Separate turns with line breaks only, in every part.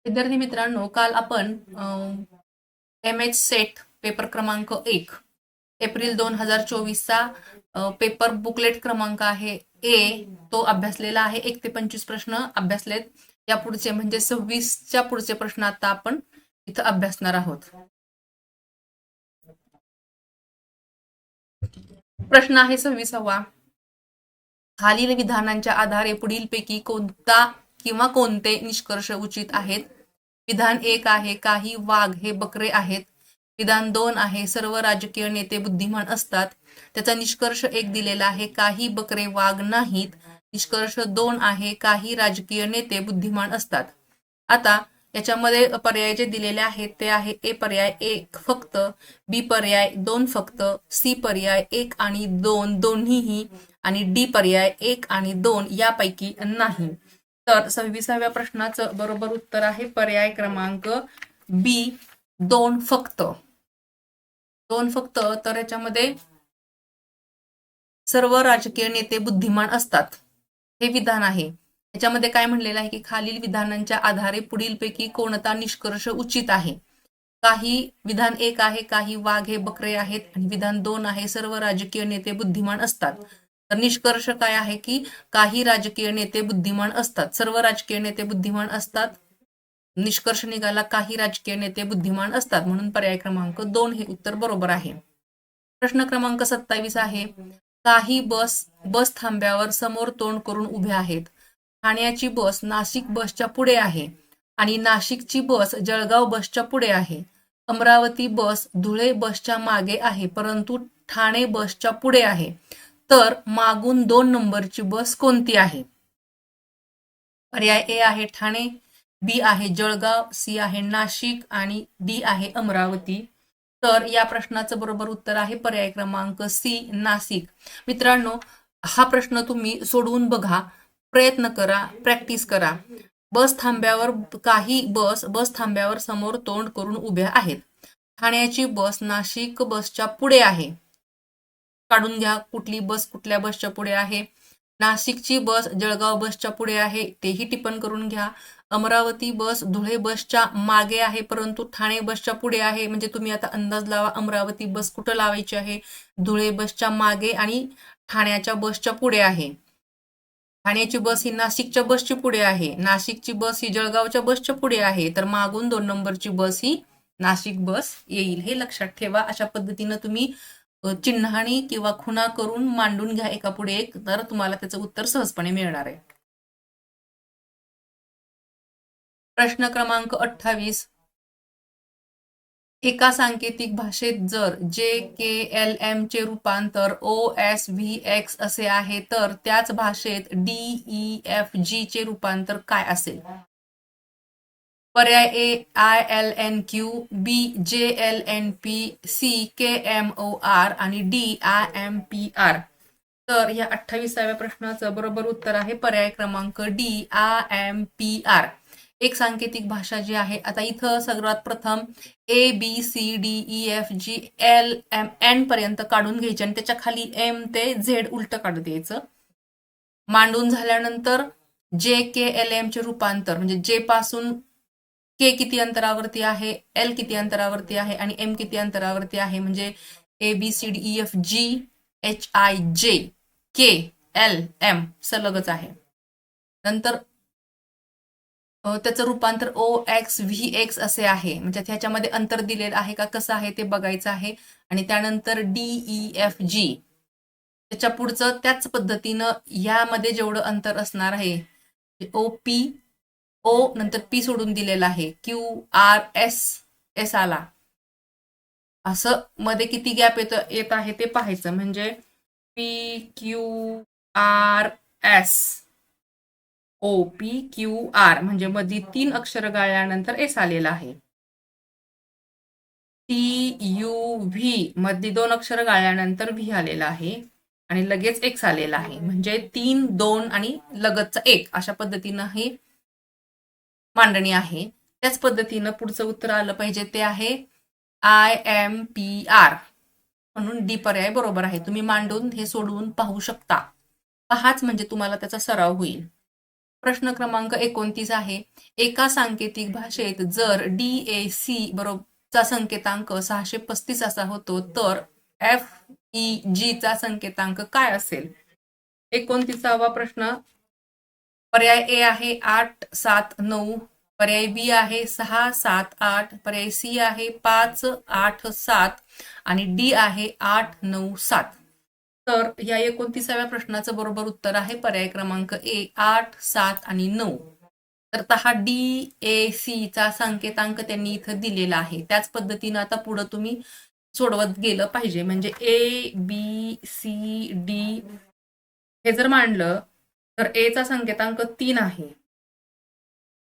विद्यार्थी मित्रांनो, काल आपण एमएच सेट पेपर क्रमांक 1 एप्रिल 2024चा पेपर बुकलेट क्रमांक आहे ए, तो अभ्यासलेला आहे. 1 ते 25 प्रश्न अभ्यासलेत. या पुढचे म्हणजे 26च्या पुढचे प्रश्न आता आपण इथं अभ्यासणार आहोत. प्रश्न आहे 26वा. खालील विधानांच्या आधारे पुढीलपैकी कोणता किंवा कोणते निष्कर्ष उचित आहेत? विधान 1 आहे, काही वाघ हे बकरे आहेत. विधान 2 आहे, सर्व राजकीय नेते बुद्धिमान असतात. त्याचा निष्कर्ष 1 दिलेला आहे, काही बकरे वाघ नाहीत. निष्कर्ष 2 आहे, काही राजकीय नेते बुद्धिमान असतात. आता याच्यामध्ये पर्याय जे दिलेले आहेत ते आहे ए पर्याय 1 फक्त, बी पर्याय 2 फक्त, सी पर्याय 1 आणि 2 दोन्हीही आणि डी पर्याय 1 आणि 2 यापैकी नाही. तर 26व्या प्रश्नाचं बरोबर उत्तर आहे पर्याय क्रमांक बी, 2 फक्त. 2 फक्त. तर याच्यामध्ये सर्व राजकीय नेते बुद्धिमान असतात हे विधान आहे. याच्यामध्ये काय म्हणलेलं आहे की खालील विधानांच्या आधारे पुढीलपैकी कोणता निष्कर्ष उचित आहे? काही विधान 1 आहे, काही वाघ हे बकरे आहेत, आणि विधान 2 आहे, सर्व राजकीय नेते बुद्धिमान असतात. तर निष्कर्ष काय आहे की काही राजकीय नेते बुद्धिमान असतात, सर्व राजकीय नेते बुद्धिमान असतात. निष्कर्ष निघाला काही राजकीय नेते बुद्धिमान असतात, म्हणून पर्याय क्रमांक 2 हे उत्तर बरोबर आहे. प्रश्न क्रमांक 27 आहे, काही बस थांब्यावर समोर तोंड करून उभ्या आहेत. ठाण्याची बस नाशिक बसच्या पुढे आहे आणि नाशिकची बस जळगाव बसच्या पुढे आहे. अमरावती बस धुळे बसच्या मागे आहे, परंतु ठाणे बसच्या पुढे आहे. तर मागून 2 नंबरची बस कोणती आहे? पर्याय ए आहे ठाणे, बी आहे जळगाव, सी आहे नाशिक आणि डी आहे अमरावती. तर या प्रश्नाचं बरोबर उत्तर आहे पर्याय क्रमांक सी, नाशिक. मित्रांनो, हा प्रश्न तुम्ही सोडवून बघा, प्रयत्न करा, प्रॅक्टिस करा. बस थांब्यावर समोर तोंड करून उभ्या आहेत. ठाण्याची बस नाशिक बसच्या पुढे आहे. काढून घ्या कुठली बस कुठल्या बसच्या पुढे आहे. नाशिकची बस जळगाव बसच्या पुढे आहे, तेही टिप्पण करून घ्या. अमरावती बस धुळे बसच्या मागे आहे, परंतु ठाणे बसच्या पुढे आहे. म्हणजे तुम्ही आता अंदाज लावा अमरावती बस कुठं लावायची आहे. धुळे बसच्या मागे आणि ठाण्याच्या बसच्या पुढे आहे. ठाण्याची बस ही नाशिकच्या बसची पुढे आहे, नाशिकची बस ही जळगावच्या बसच्या पुढे आहे. तर मागून 2 नंबरची बस ही नाशिक बस येईल, हे लक्षात ठेवा. अशा पद्धतीनं तुम्ही चिन्हाणी किंवा खुणा करून मांडून घ्या एका पुढे एक, तर तुम्हाला त्याचं उत्तर सहजपणे मिळणार आहे. प्रश्न क्रमांक 28, एका सांकेतिक भाषेत जर JKLM चे रूपांतर OSVX असे आहे, तर त्याच भाषेत DEFG चे रूपांतर काय असेल? पर्याय ए ILNQ, बी JLNP, सी KMOR आणि डी IMPR. तर या 28व्या प्रश्नाचं बरोबर उत्तर आहे पर्याय क्रमांक डी IMPR. एक सांकेतिक भाषा जी आहे, आता इथं सर्वात प्रथम ABCDEFGLMN पर्यंत काढून घ्यायचे आणि त्याच्या खाली M ते Z उलट काढत द्यायचं. मांडून झाल्यानंतर JKLM चे रूपांतर म्हणजे जे पासून के किती अंतरावरती आहे, एल किती अंतरावरती आहे आणि एम किती अंतरावरती आहे, म्हणजे ABCDEFGHIJKLM सलगच आहे. नंतर त्याचं रूपांतर OXVX असे आहे, म्हणजे त्याच्यामध्ये अंतर दिलेलं आहे का कसं आहे ते बघायचं आहे. आणि त्यानंतर DEFG, त्याच्या पुढचं त्याच पद्धतीनं यामध्ये जेवढं अंतर असणार आहे, OP, O नंतर P सोडून दिलेला आहे, QRS आला, असं मध्ये किती गॅप येत आहे ते पाहायचं. म्हणजे PQRS OPQR म्हणजे मध्ये 3 अक्षर गाळल्यानंतर S आलेला आहे. TUV मध्ये 2 अक्षर गाळल्यानंतर V आलेला आहे आणि लगेच X आलेला आहे. म्हणजे 3, 2 आणि लगतचा 1 अशा पद्धतीनं हे मांडणी आहे. त्याच पद्धतीनं पुढचं उत्तर आलं पाहिजे, ते आहे IMPR, म्हणून डी पर्याय बरोबर आहे. तुम्ही मांडून हे सोडवून पाहू शकता. हाच म्हणजे तुम्हाला त्याचा सराव होईल. प्रश्न क्रमांक 29 आहे. एका सांकेतिक भाषेत जर DAC बरोबरचा संकेतांक 635 असा होतो तर FEG चा संकेतांक काय असेल? 29वा प्रश्न. पर्याय ए आहे 8, 7, 9. पर्याय बी आहे 6, 7, 8. पर्याय सी आहे 5, 8, 7 आणि डी आहे 8, 9, 7. तर या 29व्या प्रश्नाचं बरोबर उत्तर आहे पर्याय क्रमांक ए 8, 7 आणि 9. तर हा DAC चा संकेतांक त्यांनी इथं दिलेला आहे. त्याच पद्धतीनं आता पुढे तुम्ही सोडवत गेलं पाहिजे. म्हणजे ABCD हे जर मांडलं तर ए चा संकेतांक 3 आहे,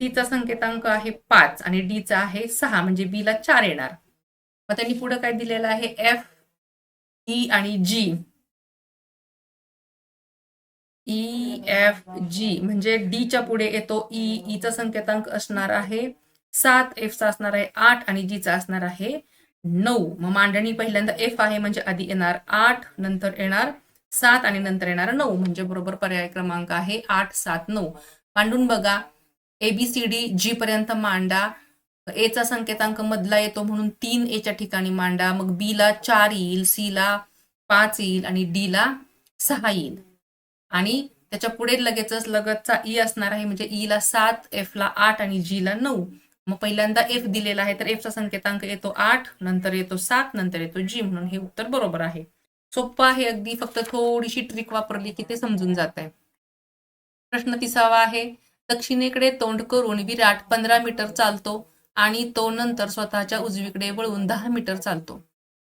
सी चा संकेतांक आहे 5 आणि डी चा आहे 6, म्हणजे बी ला 4 येणार. मग त्यांनी पुढे काय दिलेलं आहे एफ, ई आणि जी. ई एफ जी म्हणजे डी च्या पुढे येतो ई चा संकेतांक असणार आहे 7, एफ चा असणार आहे 8 आणि जी चा असणार आहे 9. मग मांडणी पहिल्यांदा एफ आहे म्हणजे आधी येणार 8, नंतर येणार 7 आणि नंतर येणार 9, म्हणजे बरोबर पर्याय क्रमांक आहे 8, 7, 9. मांडून बघा. ABCD जी पर्यंत मांडा. ए चा संकेतांक मधला येतो म्हणून 3 ए च्या ठिकाणी मांडा. मग बी ला 4 येईल, सी ला 5 येईल आणि डी ला 6 येईल. आणि त्याच्या पुढे लगतचा ई असणार आहे म्हणजे ई ला 7, एफ ला 8 आणि जी ला 9. मग पहिल्यांदा एफ दिलेला आहे तर एफचा संकेतांक येतो 8, नंतर येतो 7, नंतर येतो जी, म्हणून हे उत्तर बरोबर आहे. सोपं आहे अगदी, फक्त थोडीशी ट्रिक वापरली की ते समजून जात आहे. प्रश्न 30वा आहे. दक्षिणेकडे तोंड करून विराट 15 मीटर चालतो आणि तो नंतर स्वतःच्या उजवीकडे वळून 10 मीटर चालतो.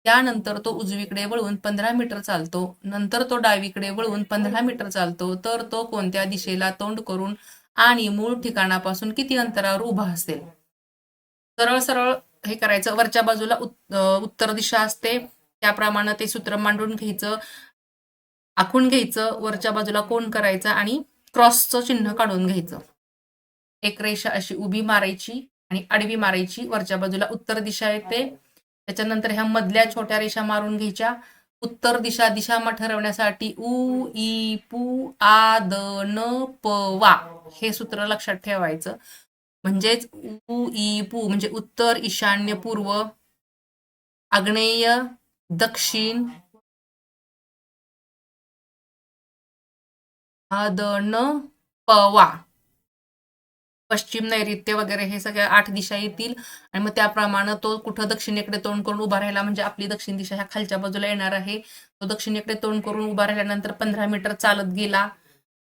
त्यानंतर तो उजवीकडे वळून 15 मीटर चालतो, नंतर तो डावीकडे वळून 15 मीटर चालतो, तर तो कोणत्या दिशेला तोंड करून आणि मूळ ठिकाणापासून किती अंतरावर उभा असेल? सरळ सरळ हे करायचं. वरच्या बाजूला उत्तर दिशा असते, त्याप्रमाणे ते सूत्र मांडून घ्यायचं, आखून घ्यायचं, वरच्या बाजूला कोन करायचा आणि क्रॉसचं चिन्ह काढून घ्यायचं. एक रेषा अशी उभी मारायची आणि आडवी मारायची. वरच्या बाजूला उत्तर दिशा येते. त्याच्यानंतर ह्या मधल्या छोट्या रेषा मारून घ्यायच्या. उत्तर दिशा ठरवण्यासाठी उ, ई, पू, आ, द, न, प, वा हे सूत्र लक्षात ठेवायचं. म्हणजेच उ, ई, पू म्हणजे उत्तर, ईशान्य, पूर्व, आग्नेय, दक्षिण, द, न, प, वा, पश्चिम, नैऋत्य वगैरे हे सगळ्या 8 दिशा येतील. आणि मग त्याप्रमाणे तो कुठं दक्षिणेकडे तोंड करून उभा राहिला म्हणजे आपली दक्षिण दिशा ह्या खालच्या बाजूला येणार आहे. तो दक्षिणेकडे तोंड करून उभा राहिल्यानंतर 15 मीटर चालत गेला.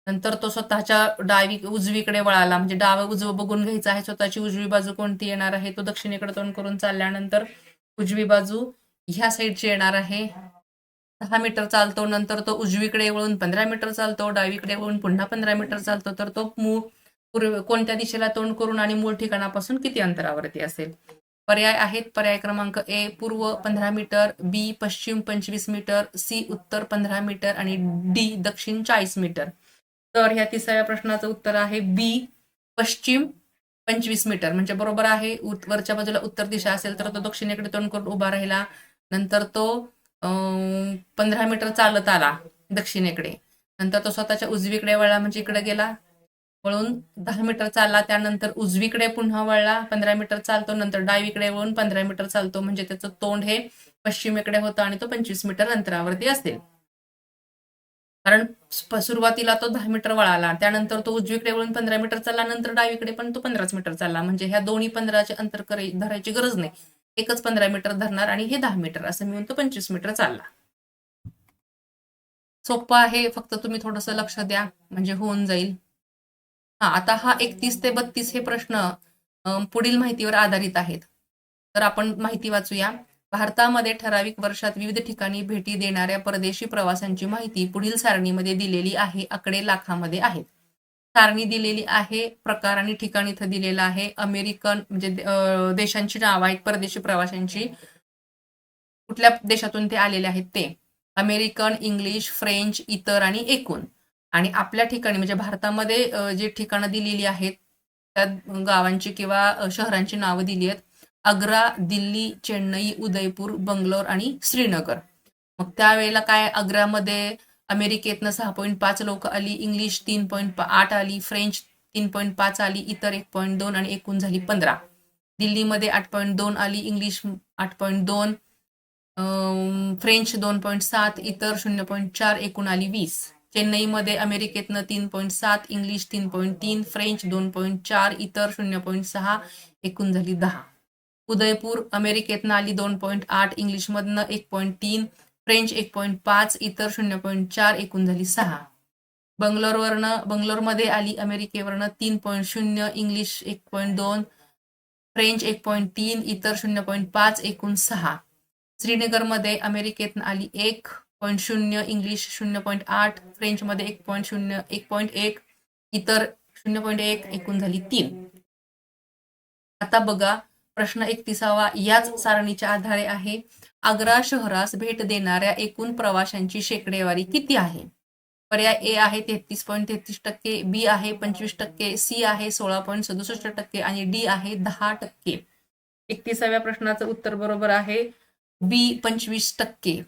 नंतर तो स्वतःच्या उजवीकडे वळाला, म्हणजे डावं उजवं बघून घ्यायचं आहे. स्वतःची उजवी बाजू कोणती येणार आहे? तो दक्षिणेकडे तोंड करून चालल्यानंतर उजवी बाजू ह्या साईडची येणार आहे. 10 मीटर चालतो, नंतर तो उजवीकडे वळून 15 मीटर चालतो, डावीकडे वळून पुन्हा 15 मीटर चालतो, तर तो कोणत्या दिशेला तोंड करून आणि मूळ ठिकाणापासून किती अंतरावरती असेल? पर्याय आहेत. पर्याय क्रमांक ए पूर्व 15 मीटर, बी पश्चिम 25 मीटर, सी उत्तर 15 मीटर आणि डी दक्षिण 40 मीटर. तर ह्या 30व्या प्रश्नाचं उत्तर आहे बी पश्चिम 25 मीटर, म्हणजे बरोबर आहे. वरच्या बाजूला उत्तर दिशा असेल तर तो दक्षिणेकडे तोंड करून उभा राहिला, नंतर तो 15 मीटर चालत आला दक्षिणेकडे, नंतर तो स्वतःच्या उजवीकडे वळला म्हणजे इकडे गेला, वळून 10 मीटर चालला, त्यानंतर उजवीकडे पुन्हा वळला, 15 मीटर चालतो, नंतर डावीकडे वळून 15 मीटर चालतो, म्हणजे त्याचं तोंड हे पश्चिमेकडे होतं आणि तो 25 मीटर अंतरावरती असेल. कारण सुरुवातीला तो 10 मीटर वळाला, त्यानंतर तो उजवीकडे वळून 15 मीटर चालला, नंतर डावीकडे पण तो 15 मीटर चालला, म्हणजे ह्या दोन्ही 15चे अंतर धरायची गरज नाही, एकच 15 मीटर धरणार आणि हे 10 मीटर असं मिळून तो 25 मीटर चालला. सोपं आहे, फक्त तुम्ही थोडंसं लक्ष द्या म्हणजे होऊन जाईल. आता हा 31 ते 32 हे प्रश्न पुढील माहितीवर आधारित आहेत. तर आपण माहिती वाचूया. भारतामध्ये ठराविक वर्षात विविध ठिकाणी भेटी देणाऱ्या परदेशी प्रवाशांची माहिती पुढील सारणीमध्ये दिलेली आहे. आकडे लाखामध्ये आहेत. सारणी दिलेली आहे, प्रकार आणि ठिकाण इथं दिलेलं आहे. अमेरिकन म्हणजे देशांची नावं आहेत परदेशी प्रवाशांची, कुठल्या देशातून ते आलेले आहेत ते. अमेरिकन, इंग्लिश, फ्रेंच, इतर आणि एकूण. आणि आपल्या ठिकाणी म्हणजे भारतामध्ये जे ठिकाणं दिलेली आहेत त्या गावांची किंवा शहरांची नावं दिली आहेत. आग्रा, दिल्ली, चेन्नई, उदयपूर, बंगलोर आणि श्रीनगर. मग त्यावेळेला काय, आग्रामध्ये अमेरिकेतनं 6.5 लोक आली, इंग्लिश 3.8 आली, फ्रेंच 3.5 आली, इतर 1.2 आणि एकूण झाली 15. दिल्लीमध्ये 8.2 आली, इंग्लिश 8.2, फ्रेंच 2.7, इतर 0.4, एकूण आली 20. चेन्नईमध्ये अमेरिकेतनं 3.7, इंग्लिश 3.3, फ्रेंच 2.4, इतर 0.6, एकूण झाली 10. उदयपूर अमेरिकेतनं आली 2.8, इंग्लिशमधनं 1.3, फ्रेंच 1.5, इतर 0.4, एकूण झाली 6. बंगलोरमध्ये आली अमेरिकेवरनं 3.0, इंग्लिश 1.2, फ्रेंच 1.3, इतर 0.5, एकूण 6. श्रीनगरमध्ये अमेरिकेतनं आली 1.0, इंग्लिश 0.8, फ्रेंचमध्ये 1.1, इतर 0.1, एकूण झाली 3. आता बघा प्रश्न 31वा याच सारणीच्या आधारे आहे. आग्रा शहरास भेट देणाऱ्या एकूण प्रवाशांची शेकडेवारी किती आहे? पर्याय ए आहे 33.33%, बी आहे 25%, सी आहे 16.67% आणि डी आहे 10%. 31व्या प्रश्नाचं उत्तर बरोबर आहे बी 25%.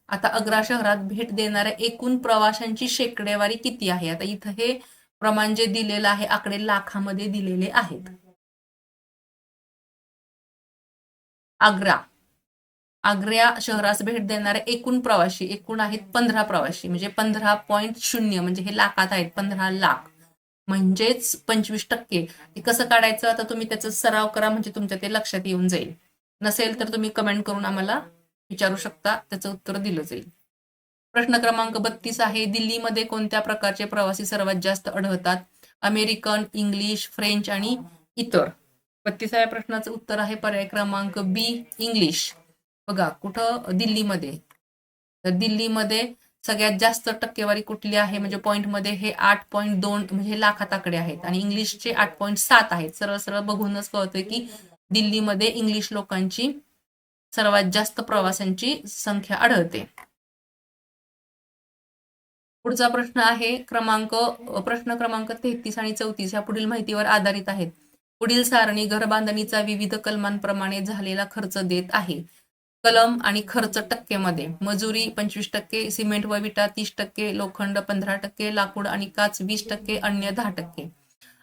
आता आग्रा शहरात भेट देणाऱ्या एकूण प्रवाशांची शेकडेवारी किती आहे? आता इथं हे प्रमाण जे दिलेलं आहे आकडे लाखामध्ये दिलेले आहेत. आग्रा शहरास भेट देणारे एकूण प्रवासी एकूण आहेत 15 प्रवासी, म्हणजे 15.0, म्हणजे हे लाखात आहेत, 15 लाख म्हणजेच 25%. ते कसं काढायचं आता तुम्ही त्याचा सराव करा, म्हणजे तुमच्या ते लक्षात येऊन जाईल. नसेल तर तुम्ही कमेंट करून आम्हाला विचारू शकता, त्याचं उत्तर दिलं जाईल. प्रश्न क्रमांक 32 आहे. दिल्लीमध्ये कोणत्या प्रकारचे प्रवासी सर्वात जास्त आढळतात? अमेरिकन, इंग्लिश, फ्रेंच आणि इतर. 32व्या प्रश्नाचं उत्तर आहे पर्याय क्रमांक बी, इंग्लिश. बघा कुठं दिल्लीमध्ये, तर दिल्लीमध्ये सगळ्यात जास्त टक्केवारी कुठली आहे, म्हणजे पॉईंटमध्ये हे 8.2, म्हणजे लाखात आकडे आहेत, आणि इंग्लिशचे 8.7 आहेत. सरळ सरळ बघूनच कळतंय की दिल्लीमध्ये इंग्लिश लोकांची सर्वात जास्त प्रवाशांची संख्या आढळते. पुढचा प्रश्न आहे प्रश्न क्रमांक 33 आणि 34 या पुढील माहितीवर आधारित आहेत. पुढील सारणी घरबांधणीचा विविध कलमांप्रमाणे झालेला खर्च देत आहे. कलम आणि खर्च टक्केमध्ये: मजुरी 25%, सिमेंट व विटा 30%, लोखंड 15%, लाकूड आणि काच 20%, अन्य 10%.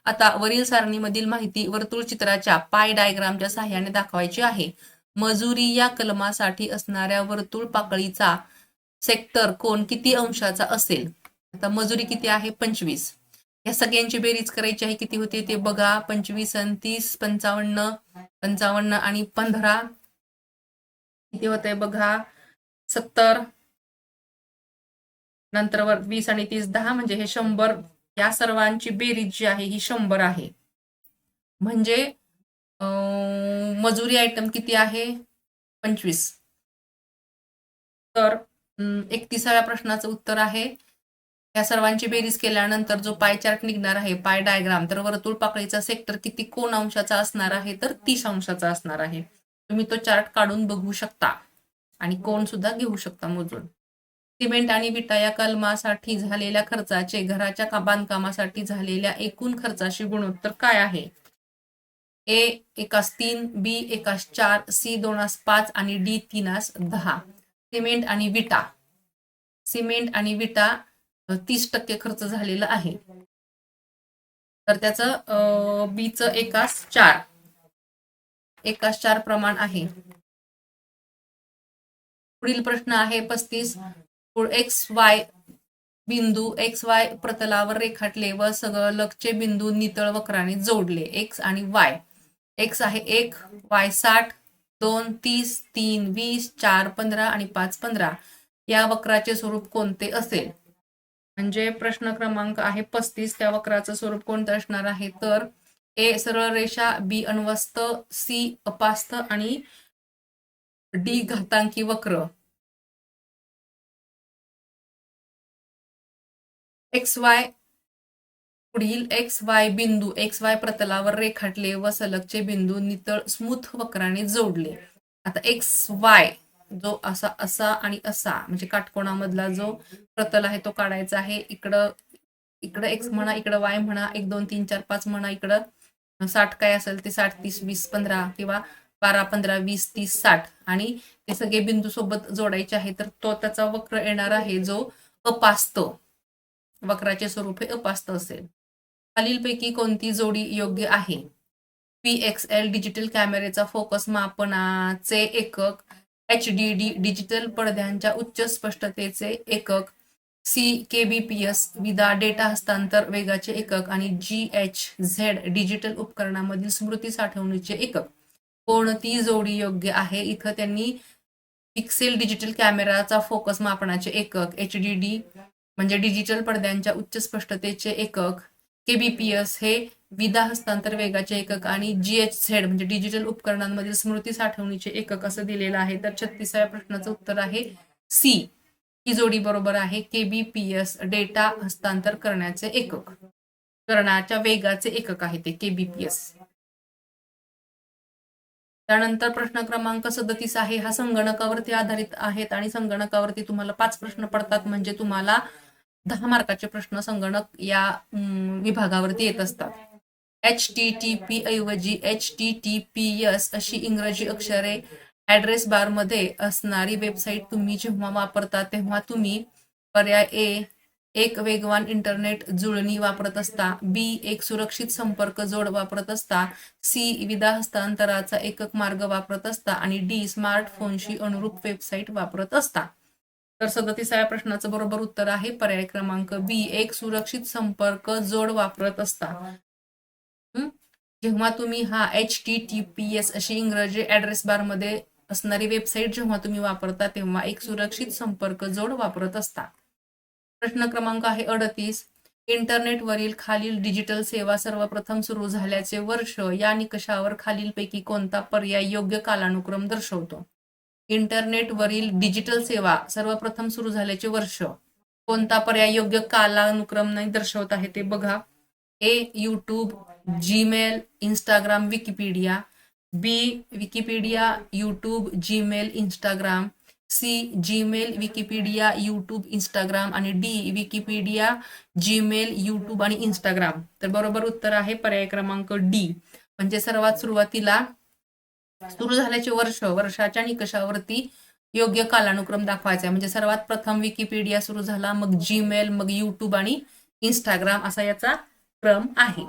आता वरील सारणीमधील माहिती वर्तुळ चित्राच्या पाय डायग्रामच्या सहाय्याने दाखवायची आहे. मजुरी या कलमासाठी असणाऱ्या वर्तुळ पाकळीचा सेक्टर कोन किती अंशाचा असेल? आता मजुरी किती आहे? 25. या सगळ्यांची बेरीज करायची आहे, किती होते ते बघा. 25 आणि 30, 55 आणि 15 किती होते बघा, 70. नंतर 20 आणि 30 10, म्हणजे हे 100. या सर्वांची बेरीज जी आहे ही 100 आहे. म्हणजे मजुरी आयटम किती आहे? 25. तर 31व्या प्रश्नाचं उत्तर आहे, या सर्वांची बेरीज केल्यानंतर जो पाय चार्ट निघणार आहे, पाय डायग्राम, तर वर्तुळ पाकळीचा सेक्टर किती कोण अंशाचा असणार आहे? तर 30 अंशाचा असणार आहे. तुम्ही तो चार्ट काढून बघू शकता आणि कोण सुद्धा घेऊ शकता मोजून. सिमेंट आणि विटा या कलमासाठी झालेल्या खर्चाचे घराच्या बांधकामासाठी झालेल्या एकूण खर्चाशी गुणोत्तर काय आहे? ए 1:3, बी 1:4, सी 2:5 आणि डी 3:10. सिमेंट आणि विटा 30% खर्च झालेला आहे, तर त्याचं बीचं 1:4 प्रमाण आहे. पुढील प्रश्न आहे 35. XY प्रतलावर रेखाटले व सगळकचे बिंदू नितळ वक्राने जोडले. एक्स आणि वाय. एक्स आहे 1, वाय 60, 2 30, 3 20, 4 15 आणि 5 15. या वक्राचे स्वरूप कोणते असेल? म्हणजे प्रश्न क्रमांक आहे 35. त्या वक्राचं स्वरूप कोणतं असणार आहे? तर ए सरळ रेषा, बी अण्वस्थ, सी अपास्थ आणि डी घातांकी वक्र. पुढील XY बिंदू XY प्रतलावर रेखाटले व सलगचे बिंदू नितळ स्मूथ वक्राने जोडले. आता XY जो असा आणि असा, म्हणजे काटकोणामधला जो प्रतल आहे तो काढायचा आहे. इकडं X म्हणा, इकडं Y म्हणा, 1 2 3 4 5 म्हणा, इकडं 60 काय असेल ते 60 30 20 15 किंवा 12 15 20 30 60, आणि ते सगळे बिंदू सोबत जोडायचे आहे. तर तो त्याचा वक्र येणार आहे जो अपास्त. वक्राचे स्वरूप हे अपास्त असेल. खालीलपैकी कोणती जोडी योग्य आहे? PXL डिजिटल कॅमेऱ्याचा फोकस मापनाचे एकक, HDD डिजिटल पडद्यांच्या उच्च स्पष्टतेचे एकक, kbps विदा डेटा हस्तांतर वेगाचे एकक आणि GHz डिजिटल उपकरणामधील स्मृती साठवणीचे एकक. कोणती जोडी योग्य आहे? इथं त्यांनी पिक्सेल डिजिटल कॅमेराचा फोकस मापनाचे एकक, HDD म्हणजे डिजिटल पडद्यांच्या उच्च स्पष्टतेचे एकक, KBPS हे विदा हस्तांतर वेगाचे एकक आणि GHz म्हणजे डिजिटल उपकरणांमधील स्मृती साठवणीचे एकक असं दिलेलं आहे. तर 36व्या प्रश्नाचं उत्तर आहे सी. ही जोडी बरोबर आहे. KBPS डेटा हस्तांतर करण्याचे एकक, करण्याच्या वेगाचे एकक आहे ते KBPS. त्यानंतर प्रश्न क्रमांक 37 आहे. हा संगणकावरती आधारित आहेत आणि संगणकावरती तुम्हाला 5 प्रश्न पडतात, म्हणजे तुम्हाला 10 मार्काचे प्रश्न संगणक या विभागावरती येत असतात. HTTP ऐवजी HTTPS अशी इंग्रजी अक्षरे ऍड्रेस बार मध्ये असणारी वेबसाईट तुम्ही जेव्हा वापरता तेव्हा तुम्ही पर्याय ए एक वेगवान इंटरनेट जुळणी वापरत असता, बी एक सुरक्षित संपर्क जोड वापरत असता, सी विदा हस्तांतराचा एकक मार्ग वापरत असता आणि डी स्मार्टफोनशी अनुरूप वेबसाईट वापरत असता. तर 37व्या प्रश्नाचं बरोबर उत्तर आहे पर्याय क्रमांक बी एक सुरक्षित संपर्क जोड वापरत असता. जेव्हा तुम्ही हा HTTPS अशी इंग्रजी ऍड्रेस बार मध्ये असणारी वेबसाईट जेव्हा तुम्ही वापरता तेव्हा एक सुरक्षित संपर्क जोड वापरत असता. प्रश्न क्रमांक आहे 38. इंटरनेटवरील खालील डिजिटल सेवा सर्वप्रथम सुरू झाल्याचे वर्ष या निकषावर खालीलपैकी कोणता पर्याय योग्य कालानुक्रम दर्शवतो? इंटरनेटवरील डिजिटल सेवा सर्वप्रथम सुरू झाल्याचे वर्ष कोणता पर्याय योग्य कालानुक्रम नाही दर्शवत आहे ते बघा. A YouTube, Gmail, Instagram, Wikipedia, B Wikipedia, YouTube, Gmail, Instagram, C Gmail, Wikipedia, YouTube, Instagram आणि डी विकिपीडिया, जीमेल, यूट्यूब आणि इंस्टाग्राम. तर बरोबर उत्तर आहे पर्याय क्रमांक डी. म्हणजे सर्वात सुरुवातीला सुरू झाल्याचे वर्ष, वर्षाच्या निकषावरती योग्य कालानुक्रम दाखवायचा आहे. म्हणजे सर्वात प्रथम विकिपीडिया सुरू झाला, मग जीमेल, मग यूट्यूब आणि इंस्टाग्राम असा याचा क्रम आहे.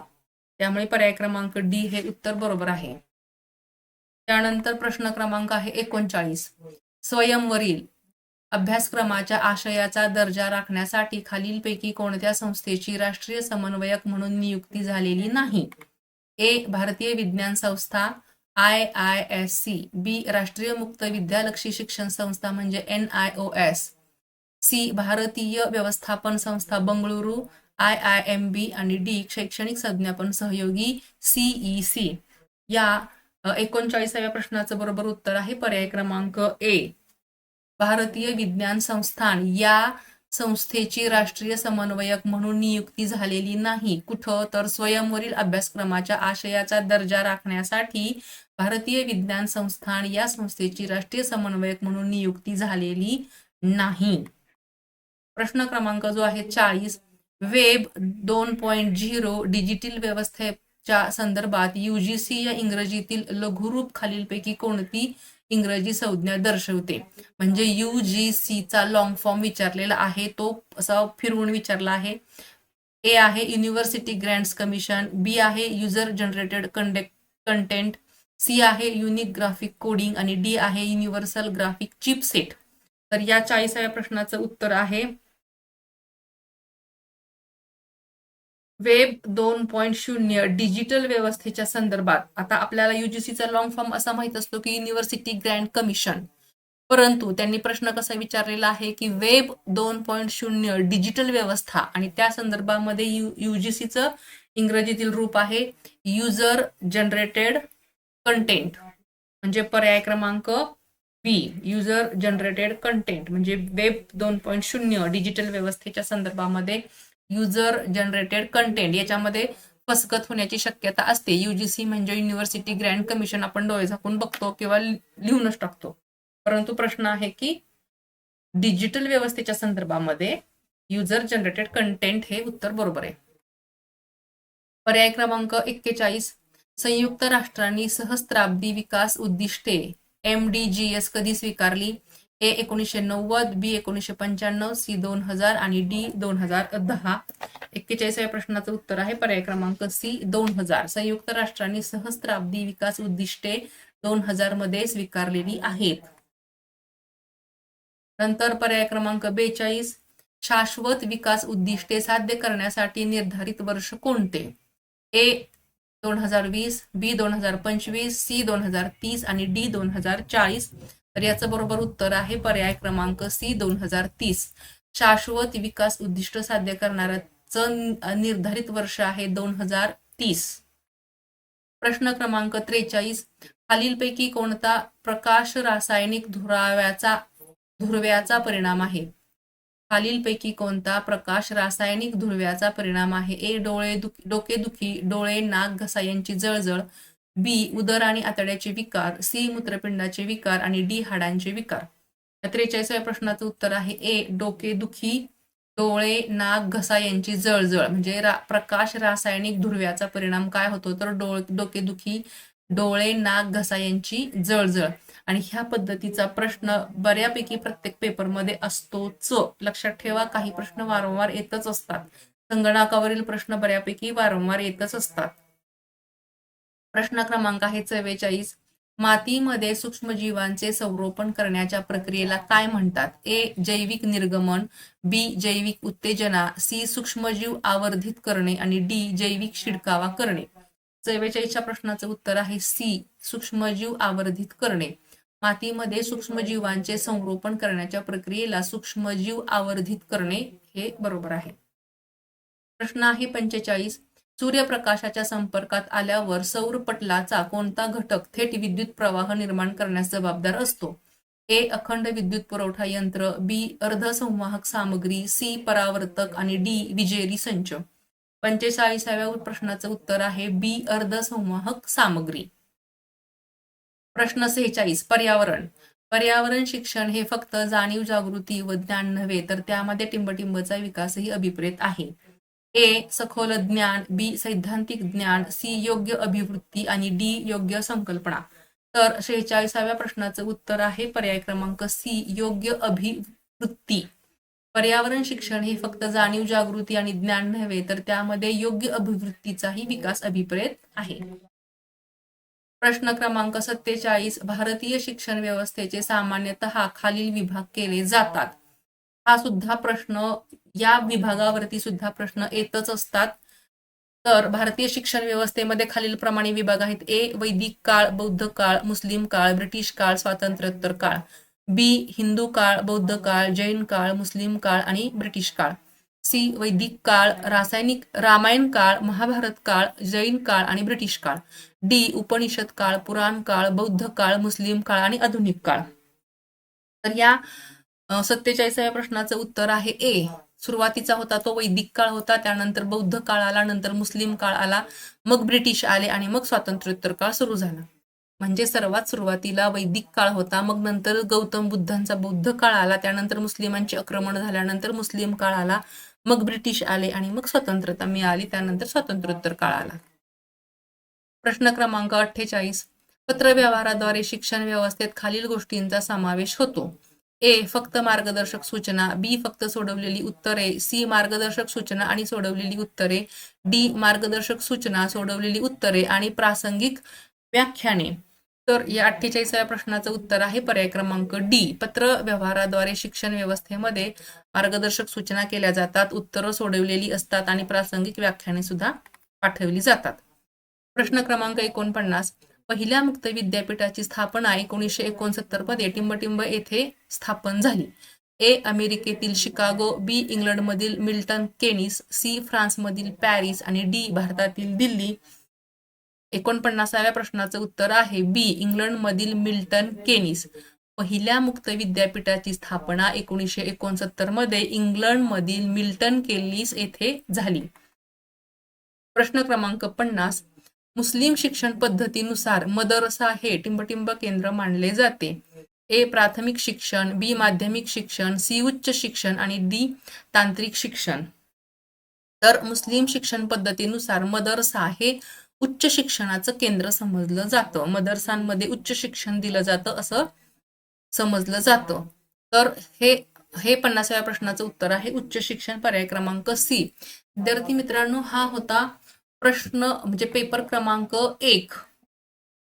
त्यामुळे पर्याय क्रमांक डी हे उत्तर बरोबर आहे. त्यानंतर प्रश्न क्रमांक आहे 39. स्वयंवरील अभ्यासक्रमाच्या आशयाचा दर्जा राखण्यासाठी खालीलपैकी कोणत्या संस्थेची राष्ट्रीय समन्वयक म्हणून नियुक्ती झालेली नाही? ए भारतीय विज्ञान संस्था IISC, बी राष्ट्रीय मुक्त विद्यालक्षी शिक्षण संस्था म्हणजे NIOS, सी भारतीय व्यवस्थापन संस्था बंगळुरू IIMB आणि डी शैक्षणिक संज्ञापन सहयोगी CEC. या 39व्या प्रश्नाचं बरोबर उत्तर आहे पर्याय क्रमांक ए. भारतीय विज्ञान संस्थान या संस्थेची राष्ट्रीय समन्वयक म्हणून नियुक्ती झालेली नाही. कुठं? तर स्वयंवरील अभ्यासक्रमाच्या आशयाचा दर्जा राखण्यासाठी भारतीय विज्ञान संस्थान या संस्थेची राष्ट्रीय समन्वयक म्हणून नियुक्ती झालेली नाही. प्रश्न क्रमांक जो आहे 40. वेब 2.0 डिजिटल व्यवस्थेच्या संदर्भात UGC या इंग्रजीतील लघुरूप खालीलपैकी कोणती इंग्रजी संज्ञा दर्शवते? म्हणजे UGCचा लॉंग फॉर्म विचारलेला आहे, तो असा फिरवून विचारला आहे. ए आहे युनिव्हर्सिटी ग्रँट्स कमिशन, बी आहे युजर जनरेटेड कंटेंट, सी आहे युनिक ग्राफिक कोडिंग आणि डी आहे युनिव्हर्सल ग्राफिक चिपसेट. तर या 40व्या प्रश्नाचं उत्तर आहे वेब 2.0 डिजिटल व्यवस्थेच्या संदर्भात. आता आपल्याला UGCचा लॉंग फॉर्म असा माहित असतो की युनिव्हर्सिटी ग्रँट कमिशन, परंतु त्यांनी प्रश्न कसा विचारलेला आहे की वेब 2.0 डिजिटल व्यवस्था आणि त्या संदर्भामध्ये UGCचं इंग्रजीतील रूप आहे युजर जनरेटेड कंटेंट. म्हणजे पर्याय क्रमांक बी युजर जनरेटेड कंटेंट. म्हणजे वेब 2.0 डिजिटल व्यवस्थेच्या संदर्भामध्ये युजर जनरेटेड कंटेंट याच्यामध्ये फसगत होण्याची शक्यता असते. UGC म्हणजे युनिव्हर्सिटी ग्रँट कमिशन आपण डोळे झाकून बघतो किंवा लिहूनच टाकतो, परंतु प्रश्न आहे की डिजिटल व्यवस्थेच्या संदर्भामध्ये युजर जनरेटेड कंटेंट हे उत्तर बरोबर आहे. पर्याय क्रमांक 41. संयुक्त राष्ट्रांनी सहस्त्राब्दी विकास उद्दिष्टे MDGs कधी स्वीकारली? ए 1990, बी 1995, सी 2000 आणि डी 2010. 41व्या प्रश्नाचं उत्तर आहे पर्याय क्रमांक सी 2000. संयुक्त राष्ट्रांनी सहस्त्राब्दी विकास उद्दिष्टे 2000 मध्ये स्वीकारलेली आहेत. नंतर पर्याय क्रमांक 42, शाश्वत विकास उद्दिष्टे साध्य करण्यासाठी निर्धारित वर्ष कोणते? ए 2020, बी 2025, सी 2030 आणि डी 2040. तर याचं बरोबर उत्तर आहे पर्याय क्रमांक सी 2030. शाश्वत विकास उद्दिष्ट साध्य करणाऱ्याचं निर्धारित वर्ष आहे 2030. प्रश्न क्रमांक 43, खालीलपैकी कोणता प्रकाश रासायनिक धुरव्याचा परिणाम आहे? खालीलपैकी कोणता प्रकाश रासायनिक धुरव्याचा परिणाम आहे? ए डोकेदुखी, डोळे, नाक, घसा यांची जळजळ, बी उदर आणि आतड्याचे विकार, सी मूत्रपिंडाचे विकार आणि डी हाडांचे विकार. 43व्या प्रश्नाचं उत्तर आहे ए डोकेदुखी, डोळे, नाक, घसा यांची जळजळ. म्हणजे प्रकाश रासायनिक धुरव्याचा परिणाम काय होतो? तर डोकेदुखी, डोळे, नाक, घसा यांची जळजळ. आणि ह्या पद्धतीचा प्रश्न बऱ्यापैकी प्रत्येक पेपरमध्ये असतोच. लक्षात ठेवा, काही प्रश्न वारंवार येतच असतात. संगणकावरील प्रश्न बऱ्यापैकी वारंवार येतच असतात. प्रश्न क्रमांक आहे 44, मातीमध्ये सूक्ष्मजीवांचे संरोपण करण्याच्या प्रक्रियेला काय म्हणतात? ए जैविक निर्गमन, बी जैविक उत्तेजना, सी सूक्ष्मजीव आवर्धित करणे आणि डी जैविक शिडकावा करणे. 44च्या प्रश्नाचं उत्तर आहे सी सूक्ष्मजीव आवर्धित करणे. मातीमध्ये सूक्ष्मजीवांचे संरोपण करण्याच्या प्रक्रियेला सूक्ष्मजीव आवर्धित करणे हे बरोबर आहे. प्रश्न आहे 45, सूर्यप्रकाशाच्या संपर्कात आल्यावर सौर पटलाचा कोणता घटक थेट विद्युत प्रवाह निर्माण करण्यास जबाबदार असतो? ए अखंड विद्युत पुरवठा यंत्र, बी अर्धसंवाहक सामग्री, सी परावर्तक आणि डी विजेरी संच. 45व्या प्रश्नाचं उत्तर आहे बी अर्धसंवाहक सामग्री. प्रश्न 46, पर्यावरण शिक्षण हे फक्त जाणीव जागृती व ज्ञान नव्हे तर त्यामध्ये टिंबटिंबचा विकासही अभिप्रेत आहे. ए सखोल ज्ञान, बी सैद्धांतिक ज्ञान, सी योग्य अभिवृत्ती आणि डी योग्य संकल्पना. तर 46व्या प्रश्नाचं उत्तर आहे पर्याय क्रमांक सी योग्य अभिवृत्ती. पर्यावरण शिक्षण हे फक्त जाणीव जागृती आणि ज्ञान नव्हे तर त्यामध्ये योग्य अभिवृत्तीचाही विकास अभिप्रेत आहे. प्रश्न क्रमांक 47, भारतीय शिक्षण व्यवस्थेचे सामान्यतः खालील विभाग केले जातात. हा सुद्धा प्रश्न, या विभागावरती सुद्धा प्रश्न येतच असतात. तर भारतीय शिक्षण व्यवस्थेमध्ये खालील प्रमाणे विभाग आहेत. ए वैदिक काळ, बौद्ध काळ, मुस्लिम काळ, ब्रिटिश काळ, स्वातंत्र्योत्तर काळ. बी हिंदू काळ, बौद्ध काळ, जैन काळ, मुस्लिम काळ आणि ब्रिटिश काळ. सी वैदिक काळ, रामायण काळ, महाभारत काळ, जैन काळ आणि ब्रिटिश काळ. डी उपनिषद काळ, पुराण काळ, बौद्ध काळ, मुस्लिम काळ आणि आधुनिक काळ. तर या 47व्या प्रश्नाचं उत्तर आहे ए. सुरुवातीचा होता तो वैदिक काळ होता, त्यानंतर बौद्ध काळ आला, नंतर मुस्लिम काळ आला, मग ब्रिटिश आले आणि मग स्वातंत्र्योत्तर काळ सुरू झाला. म्हणजे सर्वात सुरुवातीला वैदिक काळ होता, मग नंतर गौतम बुद्धांचा बौद्ध काळ आला, त्यानंतर मुस्लिमांचे आक्रमण झाल्यानंतर मुस्लिम काळ आला, मग ब्रिटिश आले आणि मग स्वतंत्रता मिळाली, त्यानंतर स्वातंत्र्योत्तर काळ आला. प्रश्न क्रमांक 48, पत्रव्यवहाराद्वारे शिक्षण व्यवस्थेत खालील गोष्टींचा समावेश होतो. ए फक्त मार्गदर्शक सूचना, बी फक्त सोडवलेली उत्तरे, सी मार्गदर्शक सूचना आणि सोडवलेली उत्तरे, डी मार्गदर्शक सूचना, सोडवलेली उत्तरे आणि प्रासंगिक व्याख्याने. तर या 48व्या प्रश्नाचं उत्तर आहे पर्याय क्रमांक डी. पत्र व्यवहाराद्वारे शिक्षण व्यवस्थेमध्ये मार्गदर्शक सूचना केल्या जातात, उत्तरं सोडवलेली असतात आणि प्रासंगिक व्याख्याने सुद्धा पाठवली जातात. प्रश्न क्रमांक 49, पहिल्या मुक्त विद्यापीठाची स्थापना 1969 मध्ये टिंबटिंब येथे स्थापन झाली. ए अमेरिकेतील शिकागो, बी इंग्लंडमधील मिल्टन केनिस, सी फ्रान्समधील पॅरिस आणि डी भारतातील दिल्ली. 49व्या प्रश्नाचं उत्तर आहे बी इंग्लंडमधील मिल्टन केनिस. पहिल्या मुक्त विद्यापीठाची स्थापना 1969 मध्ये इंग्लंडमधील मिल्टन केनिस येथे झाली. प्रश्न क्रमांक 50, मुस्लिम शिक्षण पद्धतीनुसार मदरसा हे टिंबटिंब केंद्र मानले जाते. ए प्राथमिक शिक्षण, बी माध्यमिक शिक्षण, सी उच्च शिक्षण आणि डी तांत्रिक शिक्षण. तर मुस्लिम शिक्षण पद्धतीनुसार मदरसा हे उच्च शिक्षणाचं केंद्र समजलं जातं. मदरसांमध्ये उच्च शिक्षण दिलं जातं असं समजलं जातं. तर हे हे 50व्या प्रश्नाचं उत्तर आहे उच्च शिक्षण पर्याय क्रमांक सी. विद्यार्थी मित्रांनो, हा होता प्रश्न म्हणजे पेपर क्रमांक 1.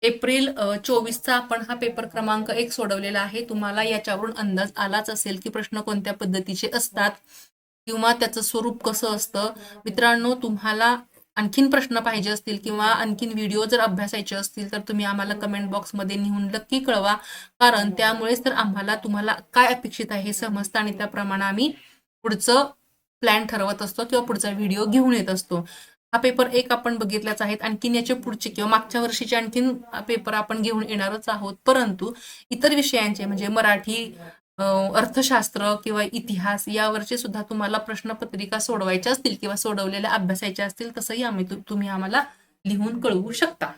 एप्रिल 24चा आपण हा पेपर क्रमांक 1 सोडवलेला आहे. तुम्हाला याच्यावरून अंदाज आलाच असेल की प्रश्न कोणत्या पद्धतीचे असतात किंवा त्याचं स्वरूप कसं असतं. मित्रांनो, तुम्हाला आणखीन प्रश्न पाहिजे असतील किंवा आणखीन व्हिडिओ जर अभ्यासायचे असतील तर तुम्ही आम्हाला कमेंट बॉक्समध्ये लिहून नक्की कळवा. कारण त्यामुळेच तर आम्हाला तुम्हाला काय अपेक्षित आहे हे समजतं आणि त्याप्रमाणे आम्ही पुढचं प्लॅन ठरवत असतो किंवा पुढचा व्हिडिओ घेऊन येत असतो. हा पेपर 1 आपण बघितलाच आहे. आणखीन याचे पुढचे किंवा मागच्या वर्षीचे आणखीन पेपर आपण घेऊन येणारच आहोत. परंतु इतर विषयांचे म्हणजे मराठी, अर्थशास्त्र किंवा इतिहास यावरचे सुद्धा तुम्हाला प्रश्नपत्रिका सोडवायच्या असतील किंवा सोडवलेल्या अभ्यासायच्या असतील तसंही तुम्ही आम्हाला लिहून कळवू शकता.